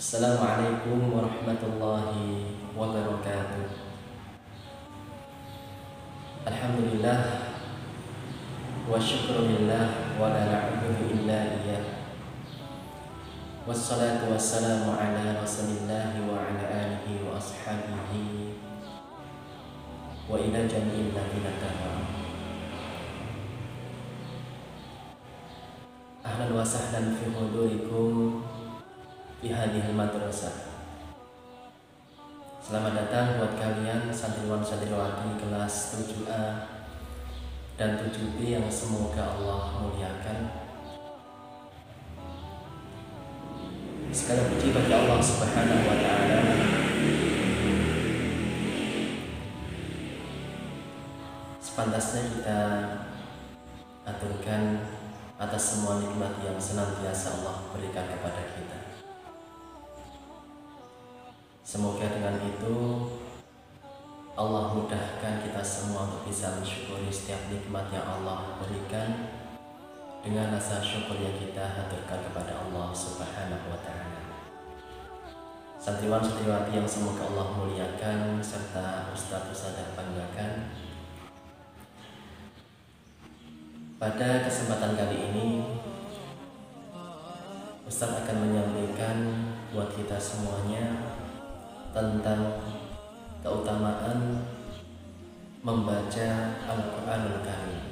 Assalamualaikum warahmatullahi wabarakatuh. Alhamdulillah wa syukrulillah wa la na'budu illa iyyah. Wassalatu wassalamu ala Rasulillah wa ala alihi wa ashabihi wa ila jami'il ladzina tabi'u. Ahlan wa sahlan fi hudurikum di hadhihi madrasah. Selamat datang buat kalian santriwan santriwati kelas 7A dan 7B yang semoga Allah muliakan. Segala puji bagi Allah Subhanahu wa taala. Sepantasnya kita aturkan atas semua nikmat yang senantiasa Allah berikan kepada kita. Semoga dengan itu Allah mudahkan kita semua untuk bisa mensyukuri setiap nikmat yang Allah berikan dengan rasa syukur yang kita haturkan kepada Allah Subhanahu wa taala. Santriwan santriwati yang semoga Allah muliakan serta ustaz-ustaz yang banggakan. Pada kesempatan kali ini Ustaz akan menyampaikan buat kita semuanya tentang keutamaan membaca Al-Quranul Karim.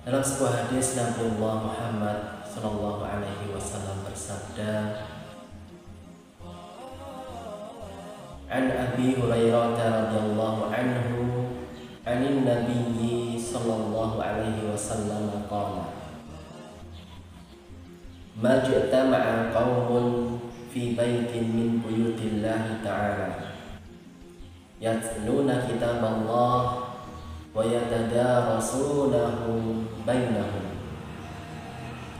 Dalam sebuah hadis Nabiullah Muhammad sallallahu alaihi wasallam bersabda, "An Abi Hurairah radhiyallahu anhu, 'anin Nabiyyi sallallahu alaihi wasallam qala, ma ja'tama'a qaumun fi baitin min buyutillahi ta'ala yatluna kitaballah wa yatadarasunahu bainahum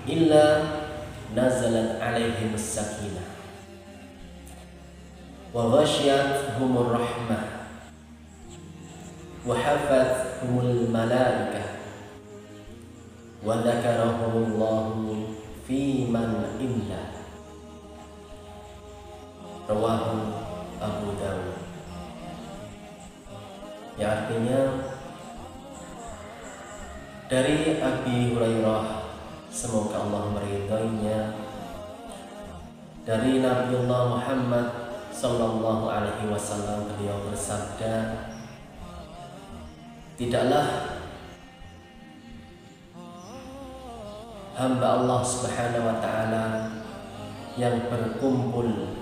illa nazalat alaihim as-sakinah wa ghashiyatuhumur rahmah wa hafathumul malaikah wa dzakarahumullahu fi man indah." Rawahu Abu Dawud. Yang artinya dari Abi Hurairah, semoga Allah meridhoinya, dari Nabiullah Muhammad sallallahu alaihi wasallam, beliau bersabda, tidaklah hamba Allah Subhanahu wa taala yang berkumpul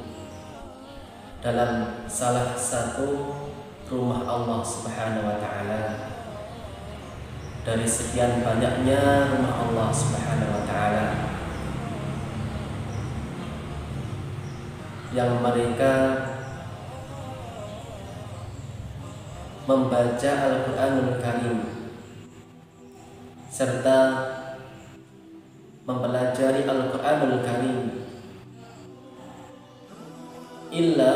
dalam salah satu rumah Allah Subhanahu wa taala dari sekian banyaknya rumah Allah Subhanahu wa taala yang mereka membaca Al-Quranul Karim serta mempelajari Al-Quranul Karim, illa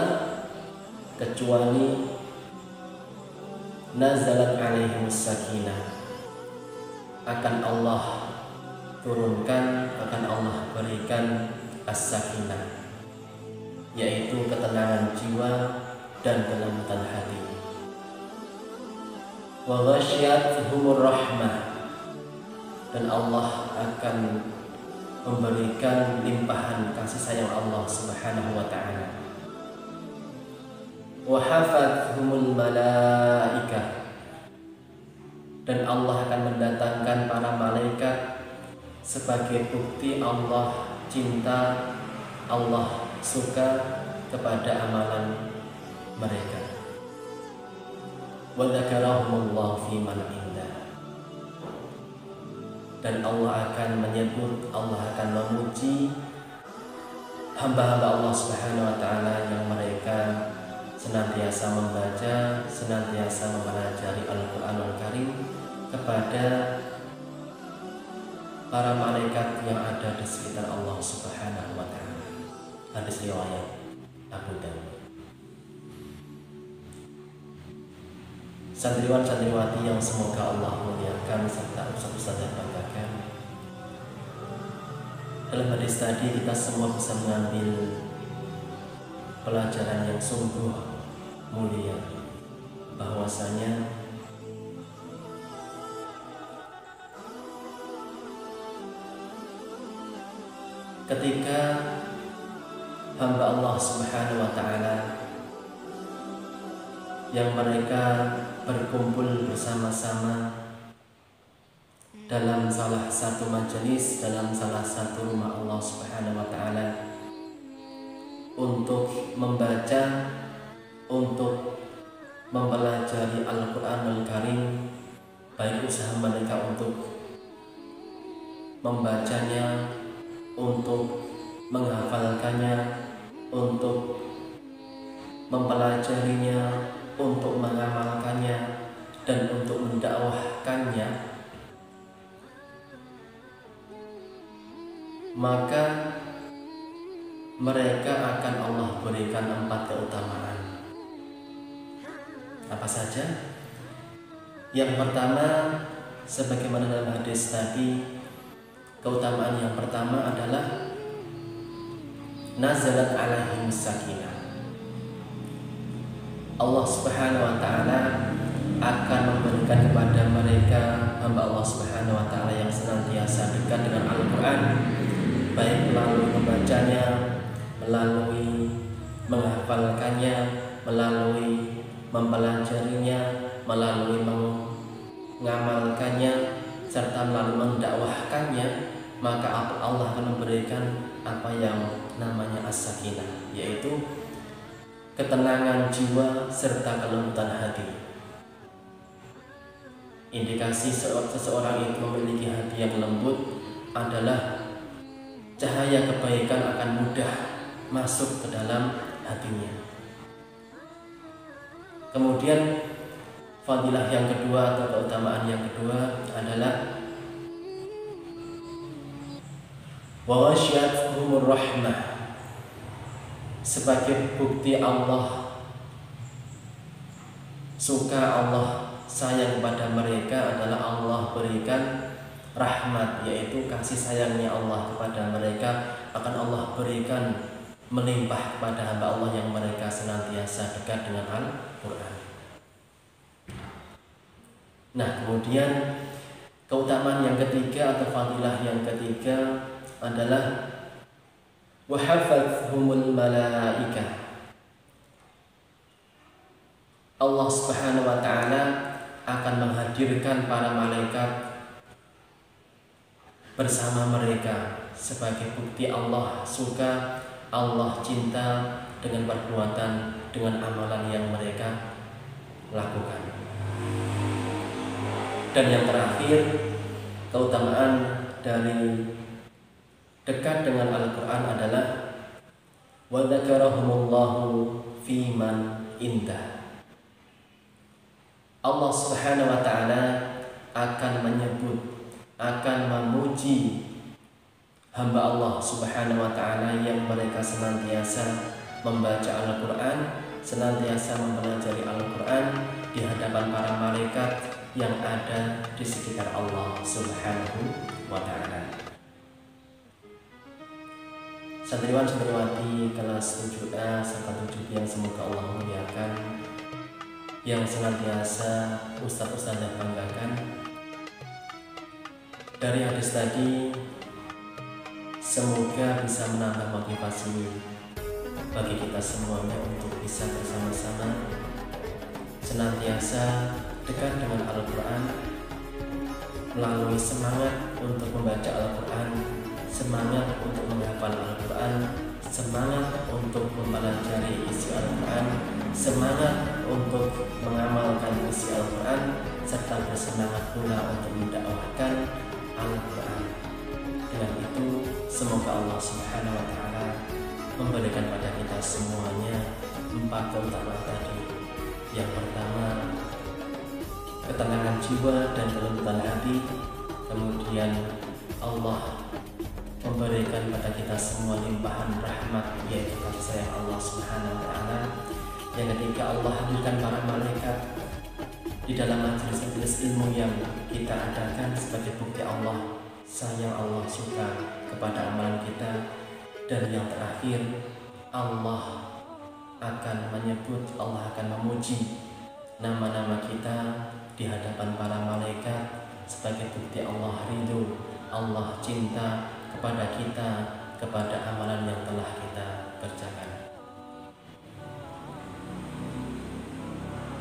kecuali nazalat alaihimus sakinah, akan Allah turunkan, akan Allah berikan as-sakinah, yaitu ketenangan jiwa dan kelembutan hati. Wa ghasyiyatuhumur rahmah, dan Allah akan memberikan limpahan kasih sayang Allah Subhanahu wa taala. Wa hafathumul malaikah, dan Allah akan mendatangkan para malaikat sebagai bukti Allah cinta, Allah suka kepada amalan mereka. Wa dzakarahumullahu fi man indah, dan Allah akan menyebut, Allah akan memuji hamba-hamba Allah Subhanahu wa taala yang mereka senantiasa membaca, senantiasa mempelajari Al-Quranul Karim kepada para malaikat yang ada di sekitar Allah Subhanahu wa taala. Hadis riwayat Abu Dawud. Santriwan santriwati yang semoga Allah muliakan serta ustaz-ustaz yang banggakan. Dalam hadis tadi kita semua bisa mengambil pelajaran yang sungguh mulia, bahwasanya ketika hamba Allah Subhanahu wa Ta'ala yang mereka berkumpul bersama-sama dalam salah satu majelis, dalam salah satu rumah Allah Subhanahu wa Ta'ala untuk membaca, untuk mempelajari Al-Quranul Karim, baik usaha mereka untuk membacanya, untuk menghafalkannya, untuk mempelajarinya, untuk mengamalkannya, dan untuk mendakwahkannya, maka mereka akan Allah berikan 4 keutamaan. Apa saja? Yang pertama, sebagaimana dalam hadis tadi, keutamaan yang pertama adalah nazalat alaihim sakinah. Allah Subhanahu wa Ta'ala akan memberikan kepada mereka hamba Allah Subhanahu wa Ta'ala yang senantiasa dekat dengan Al-Quran, baik melalui membacanya, melalui menghafalkannya, melalui mempelajarinya, melalui mengamalkannya, serta melalui mendakwahkannya, maka Allah akan memberikan apa yang namanya as-sakinah, yaitu ketenangan jiwa serta kelembutan hati. Indikasi seseorang itu memiliki hati yang lembut adalah cahaya kebaikan akan mudah masuk ke dalam hatinya. Kemudian fadilah yang kedua atau keutamaan yang kedua adalah wa wasyiathumur rahmah. Sebagai bukti Allah suka, Allah sayang kepada mereka adalah Allah berikan rahmat, yaitu kasih sayangnya Allah kepada mereka akan Allah berikan melimpah kepada hamba Allah yang mereka senantiasa dekat dengan Al-Quran. Nah, kemudian keutamaan yang ketiga atau fadilah yang ketiga adalah wahafathumul malaikah. Allah Subhanahu wa Ta'ala akan menghadirkan para malaikat bersama mereka sebagai bukti Allah suka, Allah cinta dengan perbuatan, dengan amalan yang mereka lakukan. Dan yang terakhir, keutamaan dari dekat dengan Al-Quran adalah wa dzakarahumullahu fi man indah. Allah Subhanahu wa Ta'ala akan menyebut, akan memuji hamba Allah Subhanahu wa Ta'ala yang mereka senantiasa membaca Al-Quran, senantiasa mempelajari Al-Quran di hadapan para malaikat yang ada di sekitar Allah Subhanahu wa Ta'ala. Santriwan santriwati kelas 7A serta 7B yang semoga Allah muliakan, yang senantiasa ustaz-ustazah banggakan, dari hadis tadi semoga bisa menambah motivasi bagi kita semuanya untuk bisa bersama-sama senantiasa dekat dengan Al-Quran, melalui semangat untuk membaca Al-Quran, semangat untuk menghafal Al-Quran, semangat untuk mempelajari isi Al-Quran, semangat untuk mengamalkan isi Al-Quran, serta bersemangat pula untuk mendakwahkan Al-Quran. Dengan itu semoga Allah Subhanahu wa Ta'ala memberikan pada kita semuanya 4 keutamaan tadi. Yang pertama, ketenangan jiwa dan kelembutan hati. Kemudian Allah memberikan pada kita semua limpahan rahmat, yaitu kasih sayang Allah Subhanahu wa Ta'ala. Yang ketiga, Allah hadirkan para malaikat di dalam majelis ilmu yang kita adakan sebagai bukti Allah sayang Allah suka kepada amalan kita. Dan yang terakhir, Allah akan menyebut, Allah akan memuji nama-nama kita di hadapan para malaikat sebagai bukti Allah ridho, Allah cinta kepada kita, kepada amalan yang telah kita kerjakan.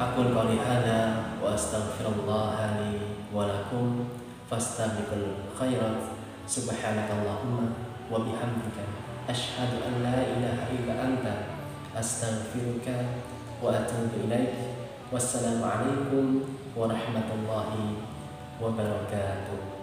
Aqul qouli hadza wa astaghfirullah li wa lakum fastabiqul khairat. Subhanakallahumma wa bihamdika asyhadu an la ilaha illa anta astaghfiruka wa atubu ilaik. Wassalamualaikum warahmatullahi wabarakatuh.